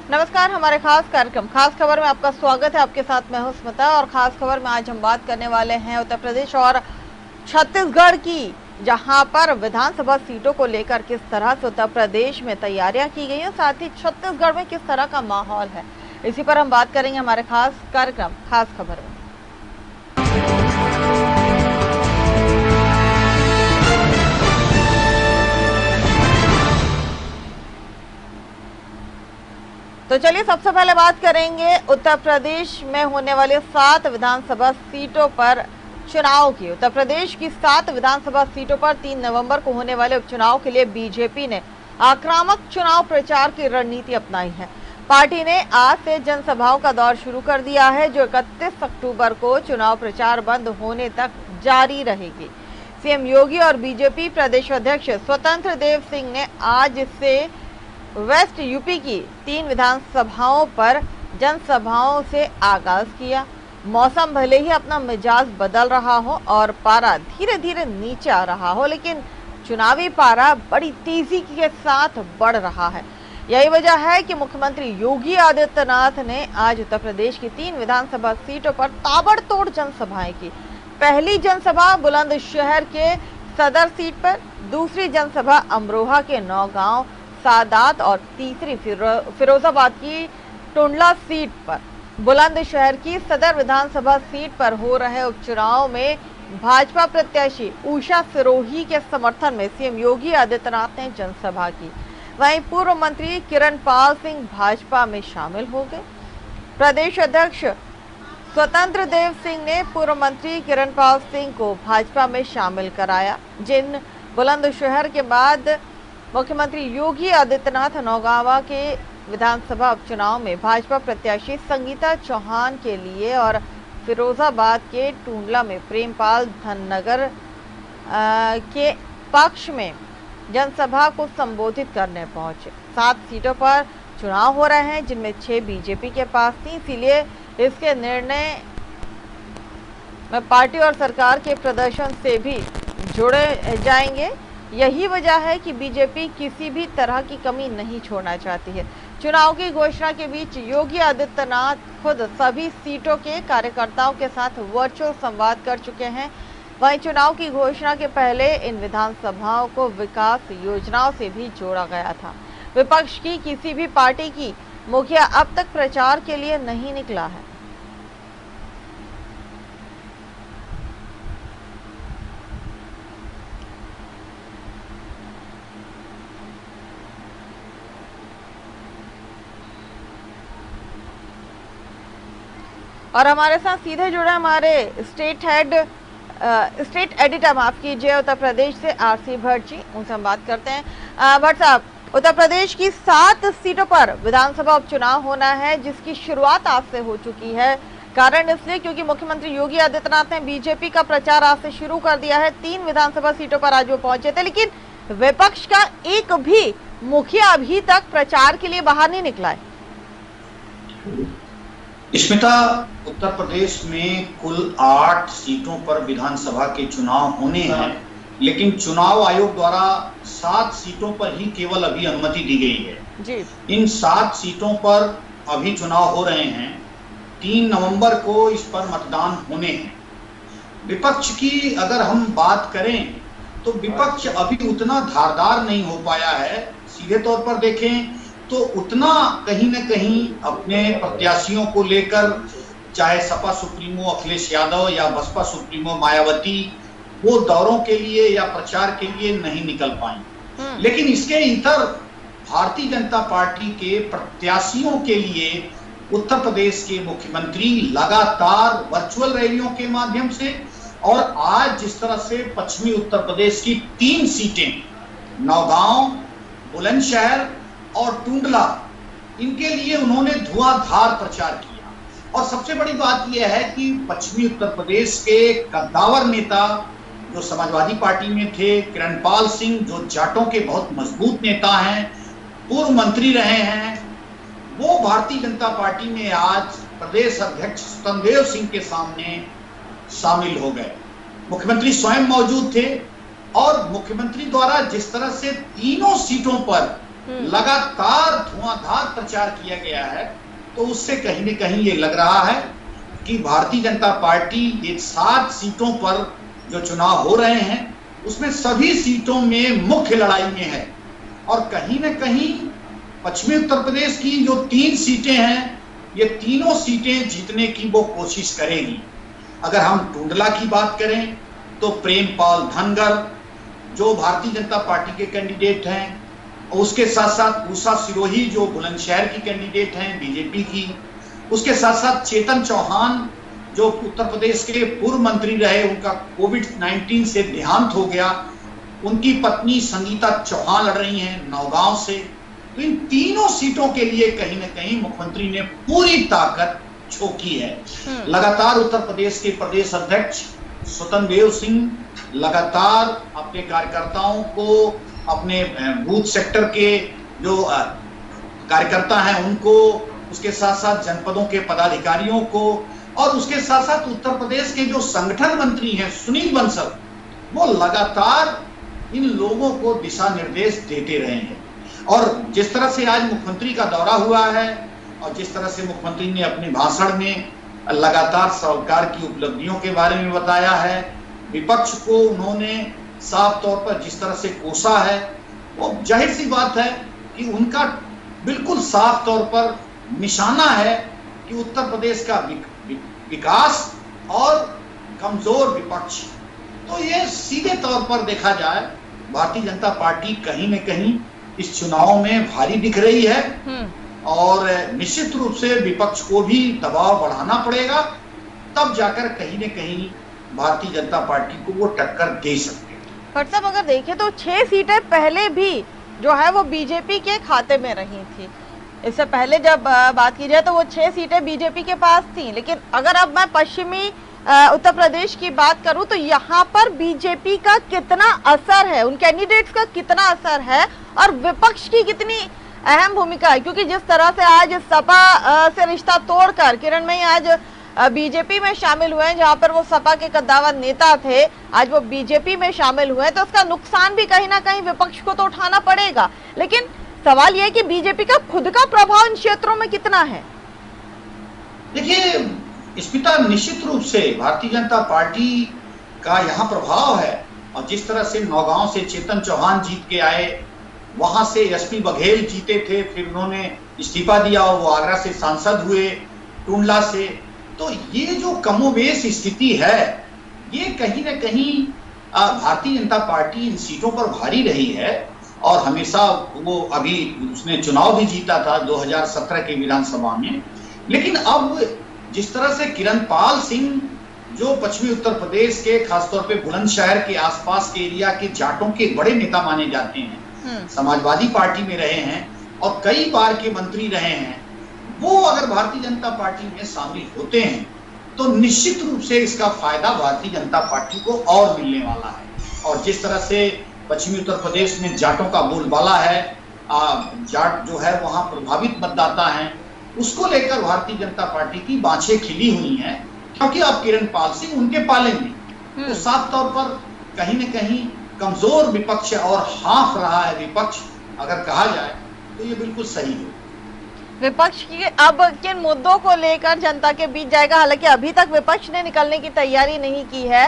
नमस्कार, हमारे खास कार्यक्रम खास खबर में आपका स्वागत है। आपके साथ मैं हूं स्मिता और खास खबर में आज हम बात करने वाले हैं उत्तर प्रदेश और छत्तीसगढ़ की, जहां पर विधानसभा सीटों को लेकर किस तरह से उत्तर प्रदेश में तैयारियां की गई हैं, साथ ही छत्तीसगढ़ में किस तरह का माहौल है, इसी पर हम बात करेंगे हमारे खास कार्यक्रम खास खबर में। तो चलिए सबसे पहले बात करेंगे उत्तर प्रदेश में होने वाले 7 विधानसभा सीटों पर चुनाव की। उत्तर प्रदेश की 7 विधानसभा सीटों पर 3 नवंबर को होने वाले उपचुनाव के लिए बीजेपी ने आक्रामक चुनाव प्रचार की रणनीति अपनाई है। पार्टी ने आज से जनसभाओं का दौर शुरू कर दिया है, जो 31 अक्टूबर को चुनाव प्रचार बंद होने तक जारी रहेगी। सीएम योगी और बीजेपी प्रदेश अध्यक्ष स्वतंत्र देव सिंह ने आज से वेस्ट यूपी की 3 विधानसभाओं पर जनसभाओं से आगाज किया। मौसम भले ही अपना मिजाज बदल रहा हो और पारा धीरे धीरे नीचे आ रहा हो, लेकिन चुनावी पारा बड़ी तेजी के साथ बढ़ रहा है। यही वजह है कि मुख्यमंत्री योगी आदित्यनाथ ने आज उत्तर प्रदेश की 3 विधानसभा सीटों पर ताबड़तोड़ जनसभाएं की। पहली जनसभा बुलंदशहर के सदर सीट पर, दूसरी जनसभा अमरोहा के नौगांव सादात और तीसरी फिरोजाबाद की टुंडला सीट पर। बुलंदशहर की सदर विधानसभा सीट पर हो रहे उपचुनाव में भाजपा प्रत्याशी उषा सिरोही के समर्थन में सीएम योगी आदित्यनाथ ने जनसभा की। वहीं पूर्व मंत्री किरणपाल सिंह भाजपा में शामिल हो गए। प्रदेश अध्यक्ष स्वतंत्र देव सिंह ने पूर्व मंत्री किरणपाल सिंह को भाजपा में शामिल कराया। जिन बुलंदशहर के बाद मुख्यमंत्री योगी आदित्यनाथ नौगांवा के विधानसभा उपचुनाव में भाजपा प्रत्याशी संगीता चौहान के लिए और फिरोजाबाद के टुंडला में प्रेमपाल धननगर के पक्ष में जनसभा को संबोधित करने पहुंचे। 7 सीटों पर चुनाव हो रहे हैं, जिनमें 6 बीजेपी के पास थी, इसीलिए इसके निर्णय में पार्टी और सरकार के प्रदर्शन से भी जुड़े जाएंगे। यही वजह है कि बीजेपी किसी भी तरह की कमी नहीं छोड़ना चाहती है। चुनाव की घोषणा के बीच योगी आदित्यनाथ खुद सभी सीटों के कार्यकर्ताओं के साथ वर्चुअल संवाद कर चुके हैं। वहीं चुनाव की घोषणा के पहले इन विधानसभाओं को विकास योजनाओं से भी जोड़ा गया था। विपक्ष की किसी भी पार्टी की मुखिया अब तक प्रचार के लिए नहीं निकला है। और हमारे साथ सीधे जुड़े हमारे स्टेट एडिटर, माफ कीजिए, उत्तर प्रदेश से आरसी भट्ट जी, उनसे हम बात करते हैं। भट्ट साहब, उत्तर प्रदेश की 7 सीटों पर विधानसभा उपचुनाव होना है, जिसकी शुरुआत आज से हो चुकी है। कारण इसलिए क्योंकि मुख्यमंत्री योगी आदित्यनाथ ने बीजेपी का प्रचार आज से शुरू कर दिया है। 3 विधानसभा सीटों पर आज वो पहुंचे थे, लेकिन विपक्ष का एक भी मुखिया अभी तक प्रचार के लिए बाहर नहीं निकला है। स्मिता, उत्तर प्रदेश में कुल 8 सीटों पर विधानसभा के चुनाव होने हैं, लेकिन चुनाव आयोग द्वारा 7 सीटों पर ही केवल अभी अनुमति दी गई है जी। इन 7 सीटों पर अभी चुनाव हो रहे हैं। 3 नवंबर को इस पर मतदान होने हैं। विपक्ष की अगर हम बात करें तो विपक्ष अभी उतना धारदार नहीं हो पाया है। सीधे तौर पर देखें तो उतना कहीं न कहीं अपने प्रत्याशियों को लेकर, चाहे सपा सुप्रीमो अखिलेश यादव या बसपा सुप्रीमो मायावती, वो दौरों के लिए या प्रचार के लिए नहीं निकल पाई। लेकिन इसके इतर भारतीय जनता पार्टी के प्रत्याशियों के लिए उत्तर प्रदेश के मुख्यमंत्री लगातार वर्चुअल रैलियों के माध्यम से और आज जिस तरह से पश्चिमी उत्तर प्रदेश की 3 सीटें नौगांव, बुलंदशहर और टुंडला, इनके लिए उन्होंने धुआंधार प्रचार किया। और सबसे बड़ी बात यह है कि पश्चिमी उत्तर प्रदेश के कद्दावर नेता जो समाजवादी पार्टी में थे, किरणपाल सिंह, जो जाटों के बहुत मजबूत नेता हैं, पूर्व मंत्री रहे हैं, वो भारतीय जनता पार्टी में आज प्रदेश अध्यक्ष स्वतंत्र देव सिंह के सामने शामिल हो गए। मुख्यमंत्री स्वयं मौजूद थे और मुख्यमंत्री द्वारा जिस तरह से तीनों सीटों पर लगातार धुआंधार प्रचार किया गया है, तो उससे कहीं न कहीं ये लग रहा है कि भारतीय जनता पार्टी ये 7 सीटों पर जो चुनाव हो रहे हैं उसमें सभी सीटों में मुख्य लड़ाई में है। और कहीं न कहीं पश्चिमी उत्तर प्रदेश की जो 3 सीटें हैं, ये तीनों सीटें जीतने की वो कोशिश करेगी। अगर हम टुंडला की बात करें तो प्रेमपाल धनगर जो भारतीय जनता पार्टी के कैंडिडेट हैं, उसके साथ साथ उषा सिरोही जो बुलंदशहर की कैंडिडेट हैं बीजेपी की, उसके साथ साथ चेतन चौहान जो उत्तर प्रदेश के पूर्व मंत्री रहे, उनका कोविड-19 से देहांत हो गया, उनकी पत्नी संगीता चौहान लड़ रही हैं नौगांव से। तो इन तीनों सीटों के लिए कहीं न कहीं मुख्यमंत्री ने पूरी ताकत झोंकी है। लगातार उत्तर प्रदेश के प्रदेश अध्यक्ष स्वतंत्र देव सिंह लगातार अपने कार्यकर्ताओं को, अपने बूथ सेक्टर के जो कार्यकर्ता हैं उनको, उसके साथ साथ जनपदों के पदाधिकारियों को और उसके साथ साथ उत्तर प्रदेश के जो संगठन मंत्री हैं सुनील बंसल, वो लगातार इन लोगों को दिशा निर्देश देते रहे हैं। और जिस तरह से आज मुख्यमंत्री का दौरा हुआ है और जिस तरह से मुख्यमंत्री ने अपने भाषण में लगातार सरकार की उपलब्धियों के बारे में बताया है, विपक्ष को उन्होंने साफ तौर पर जिस तरह से कोसा है, वो जाहिर सी बात है कि उनका बिल्कुल साफ तौर पर निशाना है कि उत्तर प्रदेश का विकास और कमजोर विपक्ष। तो ये सीधे तौर पर देखा जाए भारतीय जनता पार्टी कहीं न कहीं इस चुनाव में भारी दिख रही है और निश्चित रूप से विपक्ष को भी दबाव बढ़ाना पड़ेगा, तब जाकर कहीं न कहीं भारतीय जनता पार्टी को वो टक्कर दे सकते हैं। पर साहब अगर देखें तो 6 सीटें पहले भी जो है वो बीजेपी के खाते में रही थी। इससे पहले जब बात की जाए तो वो 6 सीटें बीजेपी के पास थी, लेकिन अगर अब मैं पश्चिमी उत्तर प्रदेश की बात करूं तो यहाँ पर बीजेपी का कितना असर है, उन कैंडिडेट्स का कितना असर है और विपक्ष की कितनी अहम भूमिका है, क्योंकि जिस तरह से आज सपा से रिश्ता तोड़कर किरणमयी आज बीजेपी में शामिल हुए हैं, जहां पर वो सपा के कद्दावर नेता थे, आज वो बीजेपी में शामिल हुए हैं, तो उसका नुकसान भी कहीं ना कहीं विपक्ष को तो उठाना पड़ेगा। लेकिन सवाल यह है कि बीजेपी का खुद का प्रभाव इन क्षेत्रों में कितना है? देखिए, स्मिता, निश्चित रूप से भारतीय जनता पार्टी का यहाँ प्रभाव है। और जिस तरह से नौगांव से चेतन चौहान जीत के आए, वहां से एसपी बघेल जीते थे, फिर उन्होंने इस्तीफा दिया और वो आगरा से सांसद हुए टुंडला से। तो ये जो कमोबेश स्थिति है, ये कहीं न कहीं भारतीय जनता पार्टी इन सीटों पर भारी रही है और हमेशा वो अभी उसने चुनाव भी जीता था 2017 के विधानसभा में। लेकिन अब जिस तरह से किरणपाल सिंह जो पश्चिमी उत्तर प्रदेश के खासतौर पे बुलंदशहर के आसपास के एरिया के जाटों के बड़े नेता माने जाते हैं, समाजवादी पार्टी में रहे हैं और कई बार के मंत्री रहे हैं, वो अगर भारतीय जनता पार्टी में शामिल होते हैं तो निश्चित रूप से इसका फायदा भारतीय जनता पार्टी को और मिलने वाला है। और जिस तरह से पश्चिमी उत्तर प्रदेश में जाटों का बोलबाला है, जाट जो है वहां प्रभावित मतदाता हैं, उसको लेकर भारतीय जनता पार्टी की बाँछें खिली हुई हैं, क्योंकि अब किरणपाल सिंह उनके पाले में। तो साफ तौर पर कहीं न कहीं कमजोर विपक्ष और हाफ रहा है विपक्ष, अगर कहा जाए तो ये बिल्कुल सही है। विपक्ष की अब किन मुद्दों को लेकर जनता के बीच जाएगा? हालांकि अभी तक विपक्ष ने निकलने की तैयारी नहीं की है,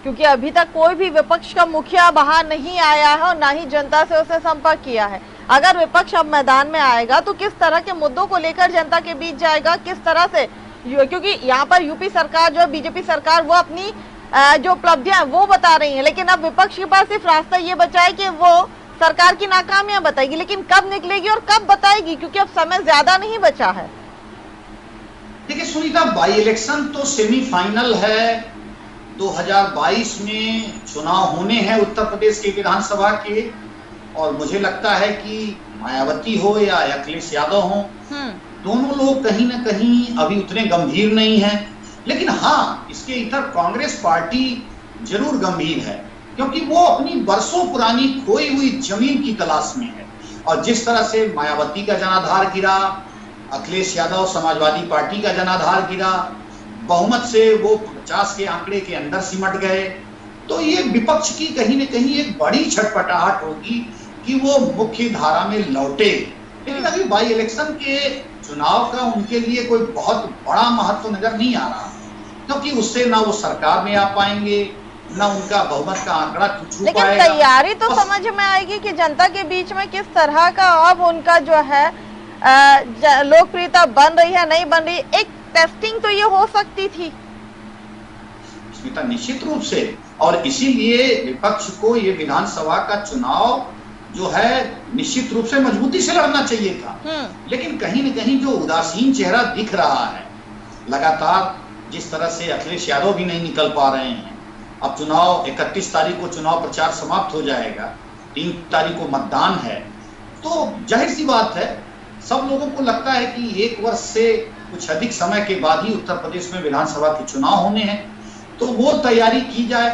क्योंकि अभी तक कोई भी विपक्ष का मुखिया बाहर नहीं आया है और ना ही जनता से उसे संपर्क किया है। अगर विपक्ष अब मैदान में आएगा तो किस तरह के मुद्दों को लेकर जनता के बीच जाएगा, किस तरह से, क्योंकि यहाँ पर यूपी सरकार जो बीजेपी सरकार वो अपनी जो उपलब्धियां वो बता रही है, लेकिन अब विपक्ष के पास सिर्फ रास्ता ये बचा है कि वो सरकार की नाकामियां बताएगी, लेकिन कब निकलेगी और कब बताएगी, क्योंकि अब समय ज्यादा नहीं बचा है। देखिए सुनीता, बाई इलेक्शन तो सेमीफाइनल है, 2022 में चुनाव होने हैं उत्तर प्रदेश के विधानसभा के, और मुझे लगता है कि मायावती हो या अखिलेश यादव हो, दोनों लोग कहीं ना कहीं अभी उतने गंभीर नहीं हैं। लेकिन हाँ, इसके इधर कांग्रेस पार्टी जरूर गंभीर है, क्योंकि वो अपनी बरसों पुरानी खोई हुई जमीन की तलाश में है। और जिस तरह से मायावती का जनाधार गिरा, अखिलेश यादव समाजवादी पार्टी का जनाधार गिरा, बहुमत से वो 50 के आंकड़े के अंदर सिमट गए, तो ये विपक्ष की कहीं न कहीं एक बड़ी छटपटाहट होगी कि वो मुख्य धारा में लौटे। लेकिन अभी बाई इलेक्शन के चुनाव का उनके लिए कोई बहुत बड़ा महत्व नजर नहीं आ रहा, क्योंकि उससे ना वो सरकार में आ पाएंगे, ना उनका बहुमत का आंकड़ा छू लेकिन पाएगा। तैयारी तो समझ में आएगी कि जनता के बीच में किस तरह का अब उनका जो है लोकप्रियता बन रही है नहीं बन रही, एक टेस्टिंग तो ये हो सकती थी स्मिता, निश्चित रूप से। और इसीलिए विपक्ष को ये विधानसभा का चुनाव जो है निश्चित रूप से मजबूती से लड़ना चाहिए था। लेकिन कहीं न कहीं जो उदासीन चेहरा दिख रहा है, लगातार जिस तरह से अखिलेश यादव भी नहीं निकल पा रहे हैं। अब चुनाव 31 तारीख को चुनाव प्रचार समाप्त हो जाएगा, 3 तारीख को मतदान है, तो जाहिर सी बात है सब लोगों को लगता है कि 1 वर्ष से कुछ अधिक समय के बाद ही उत्तर प्रदेश में विधानसभा के चुनाव होने हैं, तो वो तैयारी की जाए।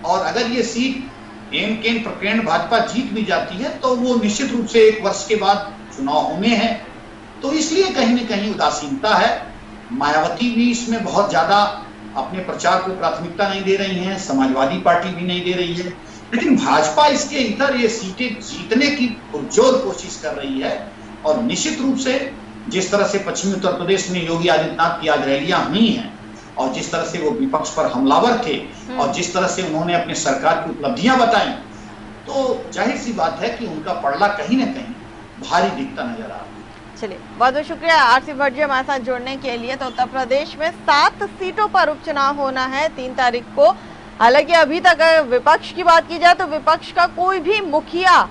और अगर ये सीट एन केन प्रकरण भाजपा जीत भी जाती है तो वो निश्चित रूप से 1 वर्ष के बाद चुनाव होने हैं, तो इसलिए कहीं न कहीं उदासीनता है। मायावती भी इसमें बहुत ज्यादा अपने प्रचार को प्राथमिकता नहीं दे रही हैं, समाजवादी पार्टी भी नहीं दे रही है, लेकिन भाजपा इसके इधर ये सीटें जीतने की पुरजोर कोशिश कर रही है। और निश्चित रूप से जिस तरह से पश्चिमी उत्तर प्रदेश में योगी आदित्यनाथ की आज रैलियां हुई हैं और जिस तरह से वो विपक्ष पर हमलावर थे और जिस तरह से उन्होंने अपनी सरकार की उपलब्धियां बताई, तो जाहिर सी बात है कि उनका पड़ला कहीं न कहीं भारी दिखता नजर आ रहा है। चलिए, बहुत बहुत शुक्रिया आरसी भट्ट जी हमारे साथ जुड़ने के लिए। तो उत्तर प्रदेश में 7 सीटों पर उपचुनाव होना है 3 तारीख को। हालांकि अभी तक अगर विपक्ष की बात की जाए तो विपक्ष का कोई भी मुखिया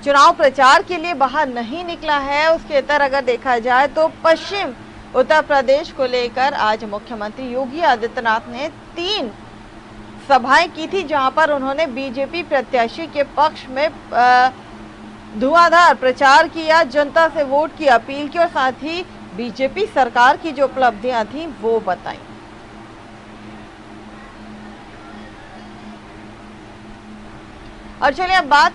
चुनाव प्रचार के लिए बाहर नहीं निकला है। उसके इतर अगर देखा जाए तो पश्चिम उत्तर प्रदेश को लेकर आज मुख्यमंत्री योगी आदित्यनाथ ने 3 सभाएं की थी, जहां पर उन्होंने बीजेपी प्रत्याशी के पक्ष में धुआंधार प्रचार किया, जनता से वोट की अपील की और साथ ही बीजेपी सरकार की जो उपलब्धियां थी वो बताई। और चलिए अब बात